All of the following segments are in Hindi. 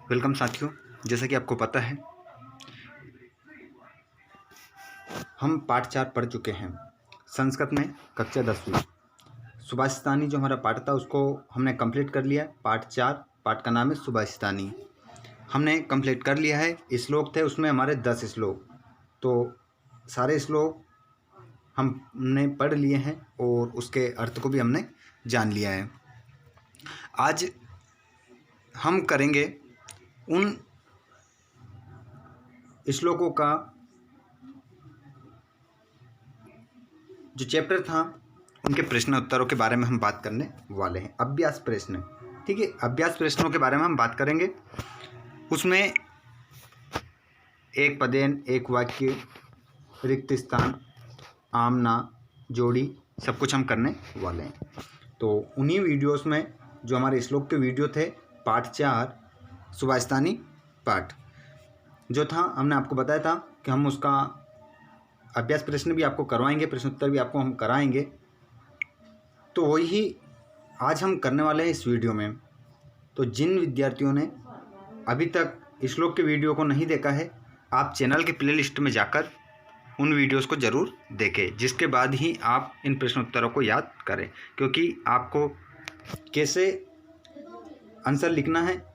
वेलकम साथियों, जैसा कि आपको पता है हम पाठ 4 पढ़ चुके हैं। संस्कृत में कक्षा 10वीं सुभाषितानी जो हमारा पाठ था उसको हमने कंप्लीट कर लिया। पाठ 4 पाठ का नाम है सुभाषितानी, हमने कंप्लीट कर लिया है। श्लोक थे उसमें हमारे 10 श्लोक, तो सारे श्लोक हमने पढ़ लिए हैं और उसके अर्थ को भी हमने जान लिया है। आज हम करेंगे उन श्लोकों का जो चैप्टर था उनके प्रश्न उत्तरों के बारे में हम बात करने वाले हैं। अभ्यास प्रश्न, ठीक है, अभ्यास प्रश्नों के बारे में हम बात करेंगे। उसमें एक पदेन, एक वाक्य, रिक्त स्थान, आमना, जोड़ी, सब कुछ हम करने वाले हैं। तो उन्हीं वीडियोस में जो हमारे श्लोक के वीडियो थे, पाठ 4 सुभाषितानी पाठ जो था, हमने आपको बताया था कि हम उसका अभ्यास प्रश्न भी आपको करवाएंगे, प्रश्नोत्तर भी आपको हम कराएंगे। तो वही आज हम करने वाले हैं इस वीडियो में। तो जिन विद्यार्थियों ने अभी तक श्लोक के वीडियो को नहीं देखा है, आप चैनल के प्लेलिस्ट में जाकर उन वीडियोस को ज़रूर देखें, जिसके बाद ही आप इन प्रश्नोत्तरों को याद करें। क्योंकि आपको कैसे आंसर लिखना है,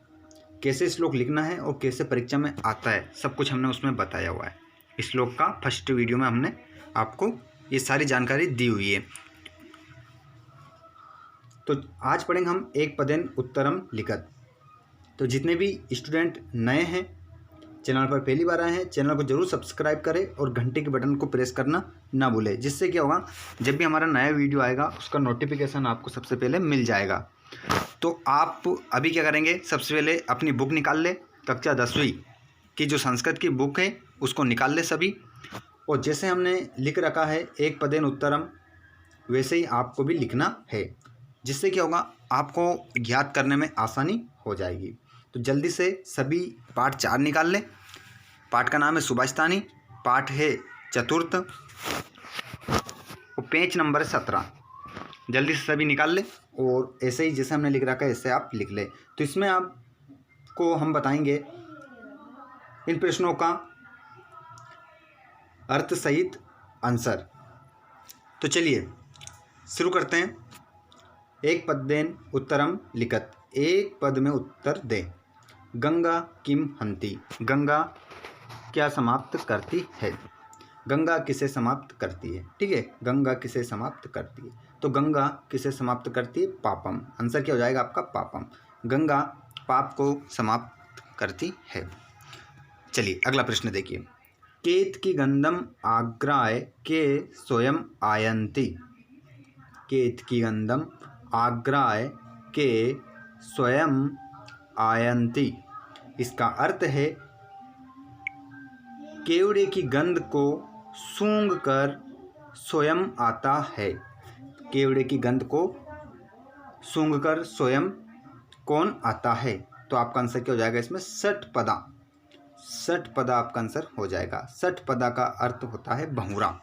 कैसे श्लोक लिखना है और कैसे परीक्षा में आता है, सब कुछ हमने उसमें बताया हुआ है। श्लोक का फर्स्ट वीडियो में हमने आपको ये सारी जानकारी दी हुई है। तो आज पढ़ेंगे हम एक पदेन उत्तरम लिखत। तो जितने भी स्टूडेंट नए हैं, चैनल पर पहली बार आए हैं, चैनल को जरूर सब्सक्राइब करें और घंटे के बटन को प्रेस करना ना भूलें, जिससे क्या होगा, जब भी हमारा नया वीडियो आएगा उसका नोटिफिकेशन आपको सबसे पहले मिल जाएगा। तो आप अभी क्या करेंगे, सबसे पहले अपनी बुक निकाल ले, कक्षा 10वीं की जो संस्कृत की बुक है उसको निकाल ले सभी, और जैसे हमने लिख रखा है एक पदेन उत्तरम, वैसे ही आपको भी लिखना है, जिससे क्या होगा, आपको याद करने में आसानी हो जाएगी। तो जल्दी से सभी पाठ 4 निकाल लें। पाठ का नाम है सुभाषितानी, पाठ है चतुर्थ और पेज नंबर 17। जल्दी से सभी निकाल लें और ऐसे ही जैसे हमने लिख रखा है ऐसे आप लिख लें। तो इसमें आपको हम बताएंगे इन प्रश्नों का अर्थ सहित आंसर। तो चलिए शुरू करते हैं। एक पदेन उत्तरम लिखत, एक पद में उत्तर दे। गंगा किम हंति, गंगा क्या समाप्त करती है, गंगा किसे समाप्त करती है, ठीक है, गंगा किसे समाप्त करती है। तो गंगा किसे समाप्त करती है, पापम। आंसर क्या हो जाएगा आपका, पापम। गंगा पाप को समाप्त करती है। चलिए अगला प्रश्न देखिए। केत की गंधम आग्राय के स्वयं आयन्ति, केत की गंधम आग्राय के स्वयं आयन्ति। इसका अर्थ है केवड़े की गंध को सूंघ कर स्वयं आता है। केवड़े की गंध को सूंघ कर स्वयं कौन आता है। तो आपका आंसर क्या हो जाएगा इसमें, षटपदा। षटपदा आपका आंसर हो जाएगा। षटपदा का अर्थ होता है बहुरा।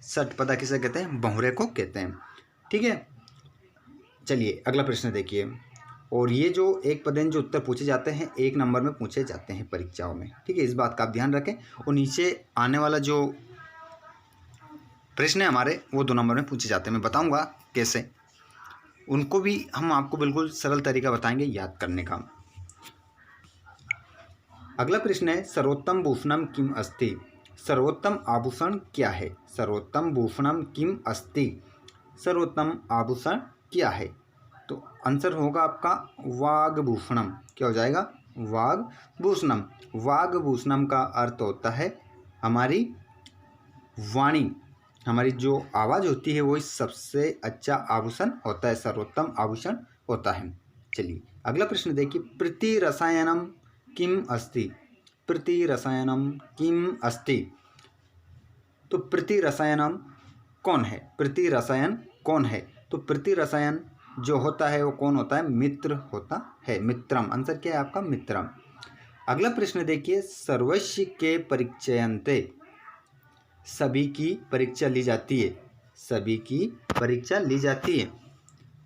षटपदा किसे कहते हैं, बहुरे को कहते हैं, ठीक है। चलिए अगला प्रश्न देखिए। और ये जो एक पदेन जो उत्तर पूछे जाते हैं 1 नंबर में पूछे जाते हैं परीक्षाओं में, ठीक है, इस बात का आप ध्यान रखें। और नीचे आने वाला जो प्रश्न है हमारे वो 2 नंबर में पूछे जाते हैं। मैं बताऊंगा कैसे, उनको भी हम आपको बिल्कुल सरल तरीका बताएंगे याद करने का। अगला प्रश्न है सर्वोत्तम भूषणम किम अस्ति, सर्वोत्तम आभूषण क्या है, सर्वोत्तम भूषणम किम अस्ति, सर्वोत्तम आभूषण क्या है। तो आंसर होगा आपका वागभूषणम। क्या हो जाएगा, वागभूषणम। वागभूषणम का अर्थ होता है हमारी वाणी, हमारी जो आवाज़ होती है वो सबसे अच्छा आभूषण होता है, सर्वोत्तम आभूषण होता है। चलिए अगला प्रश्न देखिए। प्रति रसायनम किम अस्ति, प्रति रसायनम किम अस्ति। तो प्रति रसायनम कौन है, प्रति रसायन कौन है। तो प्रति रसायन जो होता है वो कौन होता है, मित्र होता है, मित्रम। आंसर क्या है आपका, मित्रम। अगला प्रश्न देखिए। सर्वस्व के परीक्षयन्ते, सभी की परीक्षा ली जाती है, सभी की परीक्षा ली जाती है।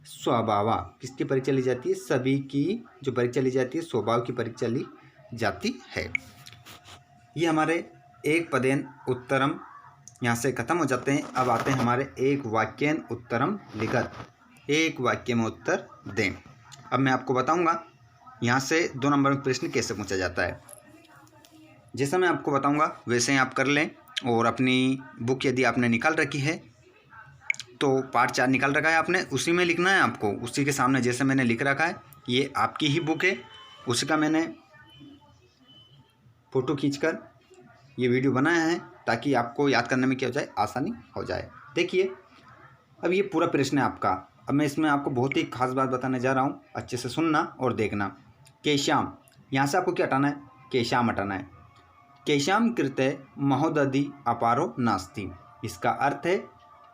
स्वभाव, किसकी परीक्षा ली जाती है? सभी की जो परीक्षा ली जाती है स्वभाव की परीक्षा ली जाती है। ये हमारे एक पदेन उत्तरम यहाँ से खत्म हो जाते हैं। अब आते हैं हमारे एक वाक्यन उत्तरम लिखत, एक वाक्य में उत्तर दें। अब मैं आपको बताऊंगा यहाँ से 2 नंबर में प्रश्न कैसे पूछा जाता है। जैसा मैं आपको बताऊंगा वैसे ही आप कर लें। और अपनी बुक यदि आपने निकाल रखी है तो पार्ट 4 निकाल रखा है आपने, उसी में लिखना है आपको, उसी के सामने जैसे मैंने लिख रखा है। ये आपकी ही बुक है, उसी का मैंने फ़ोटो खींचकर ये वीडियो बनाया है ताकि आपको याद करने में क्या हो जाए, आसानी हो जाए। देखिए अब ये पूरा प्रश्न है आपका। अब मैं इसमें आपको बहुत ही खास बात बताने जा रहा हूँ, अच्छे से सुनना और देखना। केशाम, यहाँ से आपको क्या हटाना है? केशाम हटाना है। केशाम कृते महोदधि अपारो नास्ति, इसका अर्थ है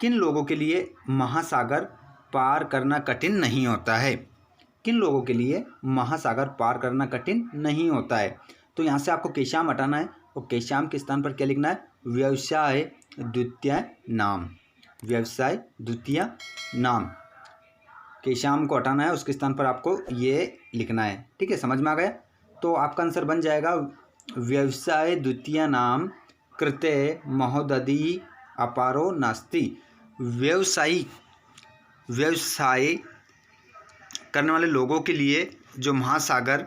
किन लोगों के लिए महासागर पार करना कठिन नहीं होता है। किन लोगों के लिए महासागर पार करना कठिन नहीं होता है। तो यहाँ से आपको केशाम हटाना है और केशाम के स्थान पर क्या लिखना है? व्यवसाय द्वितीय नाम, व्यवसाय द्वितीय नाम। केशाम को हटाना है, उसके स्थान पर आपको ये लिखना है। ठीक है, समझ में आ गया? तो आपका आंसर बन जाएगा व्यवसाय द्वितीय नाम कृते महोदधि अपारो नास्ति। व्यवसाय करने वाले लोगों के लिए जो महासागर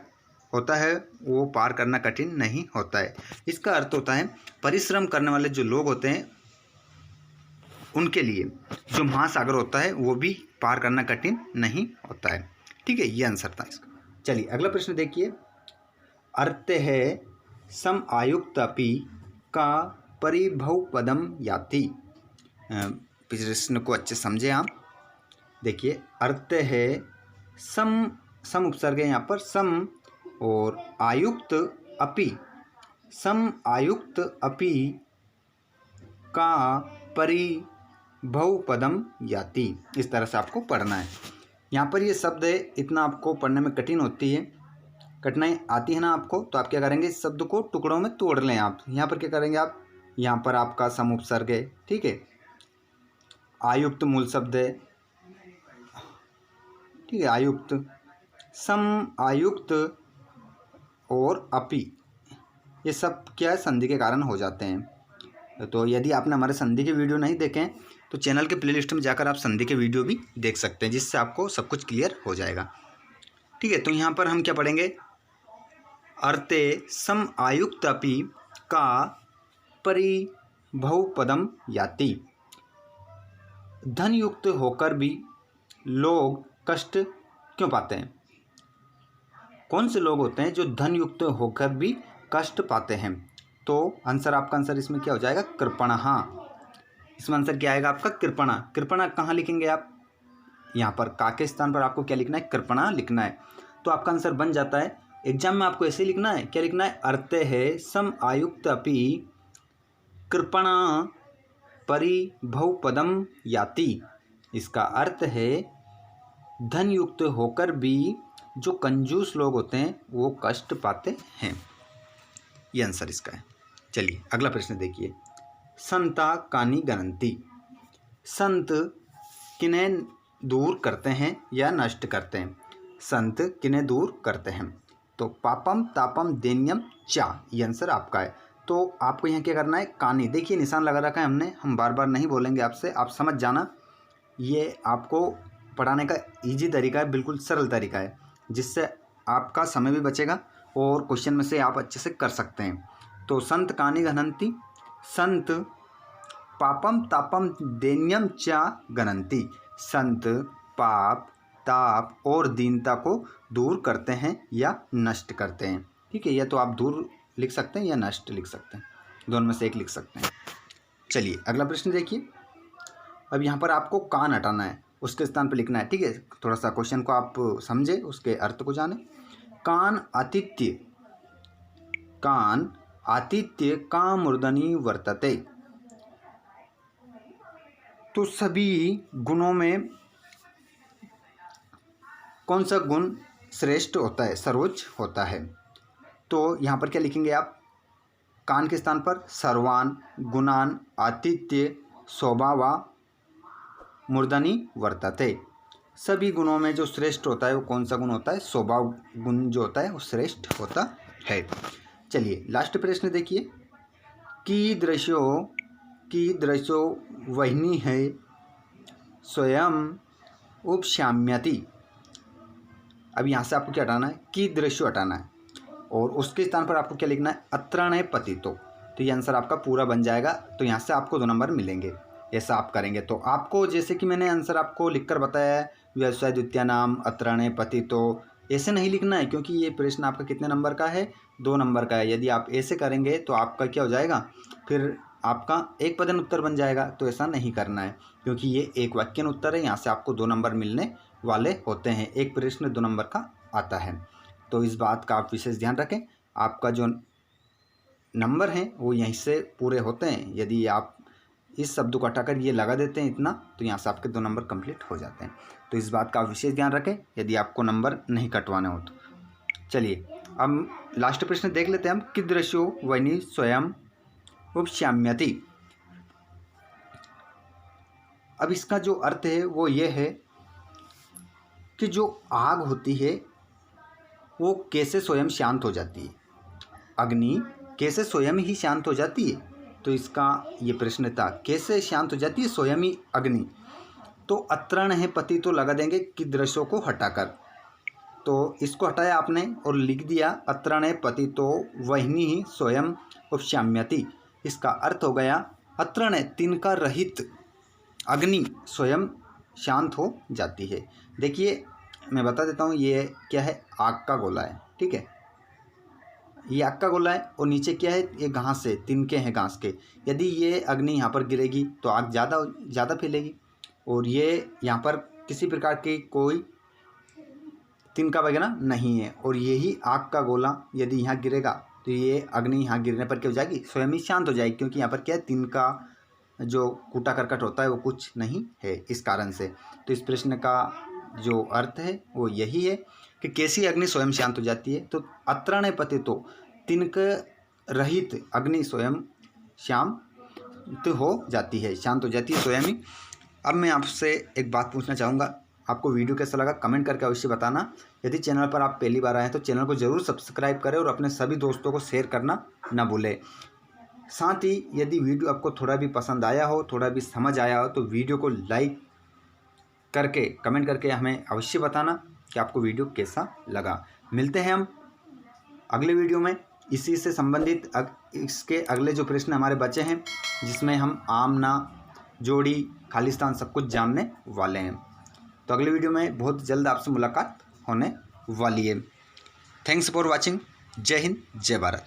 होता है वो पार करना कठिन नहीं होता है। इसका अर्थ होता है परिश्रम करने वाले जो लोग होते हैं उनके लिए जो महासागर होता है वो भी पार करना कठिन नहीं होता है। ठीक है, ये आंसर था इसका। चलिए अगला प्रश्न देखिए। अर्थ है सम आयुक्त अपि का परिभव पदम याति। प्रश्न को अच्छे समझे आप। देखिए अर्थ है सम उपसर्ग है यहाँ पर, सम और आयुक्त अपि, सम आयुक्त अपि का परिभव पदम याति, इस तरह से आपको पढ़ना है। यहाँ पर ये शब्द है, इतना आपको पढ़ने में कठिन होती है, कठिनाई आती है ना आपको, तो आप क्या करेंगे, इस शब्द को टुकड़ों में तोड़ लें आप। यहाँ पर क्या करेंगे आप, यहाँ पर आपका सम उपसर्ग है, ठीक है, आयुक्त मूल शब्द है, ठीक है, आयुक्त, सम आयुक्त और अपि, ये सब क्या है, संधि के कारण हो जाते हैं। तो यदि आपने हमारे संधि के वीडियो नहीं देखे तो चैनल के प्लेलिस्ट में जाकर आप संधि के वीडियो भी देख सकते हैं, जिससे आपको सब कुछ क्लियर हो जाएगा। ठीक है, तो यहाँ पर हम क्या पढ़ेंगे, अर्थे सम आयुक्त अपि का परिभव पदम याति। धन युक्त होकर भी लोग कष्ट क्यों पाते हैं? कौन से लोग होते हैं जो धन युक्त होकर भी कष्ट पाते हैं? तो आंसर, आपका आंसर इसमें क्या हो जाएगा, कृपणः। इसमें आंसर क्या आएगा आपका, कृपणः। कृपणः कहाँ लिखेंगे आप, यहाँ पर का के स्थान पर आपको क्या लिखना है, कृपणः लिखना है। तो आपका आंसर बन जाता है। एग्जाम में आपको ऐसे लिखना है, क्या लिखना है, अर्थ है सम आयुक्त अपि कृपणः परिभव पदम याति। इसका अर्थ है धन युक्त होकर भी जो कंजूस लोग होते हैं वो कष्ट पाते हैं। ये आंसर इसका है। चलिए अगला प्रश्न देखिए। संता कानी गणंती, संत किन्हें दूर करते हैं या नष्ट करते हैं? संत किन्हें दूर करते हैं? तो पापम तापम दैन्यम चा, ये आंसर आपका है। तो आपको यहाँ क्या करना है, कानी, देखिए निशान लगा रखा है हमने, हम बार बार नहीं बोलेंगे आपसे, आप समझ जाना। ये आपको पढ़ाने का इजी तरीका है, बिल्कुल सरल तरीका है, जिससे आपका समय भी बचेगा और क्वेश्चन में से आप अच्छे से कर सकते हैं। तो संत कानी गणंती, संत पापम तापम दैन्यम चा गणंती, संत पाप ताप और दीनता को दूर करते हैं या नष्ट करते हैं। ठीक है, या तो आप दूर लिख सकते हैं या नष्ट लिख सकते हैं, दोनों में से एक लिख सकते हैं। चलिए अगला प्रश्न देखिए। अब यहाँ पर आपको कान हटाना है, उसके स्थान पर लिखना है। ठीक है, थोड़ा सा क्वेश्चन को आप समझे, उसके अर्थ को जाने। कान आतिथ्य, कान आतिथ्य का मूर्धनि वर्तते। तो सभी गुणों में कौन सा गुण श्रेष्ठ होता है, सर्वोच्च होता है? तो यहाँ पर क्या लिखेंगे आप, कान के स्थान पर सर्वान गुणान आतिथ्य स्वभावा मूर्धनि वर्तते। सभी गुणों में जो श्रेष्ठ होता है वो कौन सा गुण होता है? स्वभाव गुण जो होता है वो श्रेष्ठ होता है। चलिए लास्ट प्रश्न देखिए, कीदृशो वह्नि है स्वयं उपशाम्यति। अब यहाँ से आपको क्या हटाना है? कीदृशो हटाना है और उसके स्थान पर आपको क्या लिखना है? अत्रणय पतितो। तो ये आंसर आपका पूरा बन जाएगा। तो यहाँ से आपको 2 नंबर मिलेंगे। ऐसा आप करेंगे तो आपको, जैसे कि मैंने आंसर आपको लिखकर बताया है, व्यवसाय द्वितीय नाम अत्रणय पतितो, ऐसे नहीं लिखना है क्योंकि ये प्रश्न आपका कितने नंबर का है? 2 नंबर का है। यदि आप ऐसे करेंगे तो आपका क्या हो जाएगा? फिर आपका एक पदन उत्तर बन जाएगा। तो ऐसा नहीं करना है क्योंकि ये एक वाक्यन उत्तर है। यहाँ से आपको 2 नंबर मिलने वाले होते हैं। एक प्रश्न 2 नंबर का आता है। तो इस बात का आप विशेष ध्यान रखें। आपका जो नंबर हैं वो यहीं से पूरे होते हैं। यदि आप इस शब्द को हटाकर ये लगा देते हैं इतना, तो यहाँ से आपके 2 नंबर कंप्लीट हो जाते हैं। तो इस बात का आप विशेष ध्यान रखें यदि आपको नंबर नहीं कटवाने हो तो। चलिए अब लास्ट प्रश्न देख लेते हैं हम। कीदृशो वह्नि स्वयं उपशाम्यति। अब इसका जो अर्थ है वो ये है कि जो आग होती है वो कैसे स्वयं शांत हो जाती है? अग्नि कैसे स्वयं ही शांत हो जाती है? तो इसका ये प्रश्न था, कैसे शांत हो जाती है स्वयं ही अग्नि? तो अत्रण है पति तो लगा देंगे कीदृशो को हटाकर। तो इसको हटाया आपने और लिख दिया अत्रण है पति तो वह्नि ही स्वयं उपशाम्यति। इसका अर्थ हो गया अत्रण है तिनका रहित अग्नि स्वयं शांत हो जाती है। देखिए मैं बता देता हूँ, ये क्या है? आग का गोला है, ठीक है। ये आग का गोला है और नीचे क्या है? ये घास है, तिनके हैं घास के। यदि ये अग्नि यहाँ पर गिरेगी तो आग ज़्यादा फैलेगी और ये यहाँ पर किसी प्रकार की कोई तिनका वगैरह नहीं है। और यही आग का गोला यदि यहाँ गिरेगा तो ये अग्नि यहाँ गिरने पर क्या हो जाएगी? स्वयं ही शांत हो जाएगी क्योंकि यहाँ पर क्या है? तिनका जो कूटा करकट होता है वो कुछ नहीं है इस कारण से। तो इस प्रश्न का जो अर्थ है वो यही है कि कैसी अग्नि स्वयं शांत हो जाती है? तो अत्रण पति तो तिनक रहित अग्नि स्वयं शांत हो जाती है, शांत हो जाती है स्वयं ही। अब मैं आपसे एक बात पूछना चाहूँगा, आपको वीडियो कैसा लगा कमेंट करके अवश्य बताना। यदि चैनल पर आप पहली बार आए हैं तो चैनल को ज़रूर सब्सक्राइब करें और अपने सभी दोस्तों को शेयर करना ना भूलें। साथ ही यदि वीडियो आपको थोड़ा भी पसंद आया हो, थोड़ा भी समझ आया हो, तो वीडियो को लाइक करके कमेंट करके हमें अवश्य बताना कि आपको वीडियो कैसा लगा। मिलते हैं हम अगले वीडियो में इसी से संबंधित। इसके अगले जो प्रश्न हमारे बचे हैं जिसमें हम आमना, जोड़ी, खालिस्तान सब कुछ जानने वाले हैं। तो अगले वीडियो में बहुत जल्द आपसे मुलाकात होने वाली है। Thanks for watching. जय हिंद, जय भारत।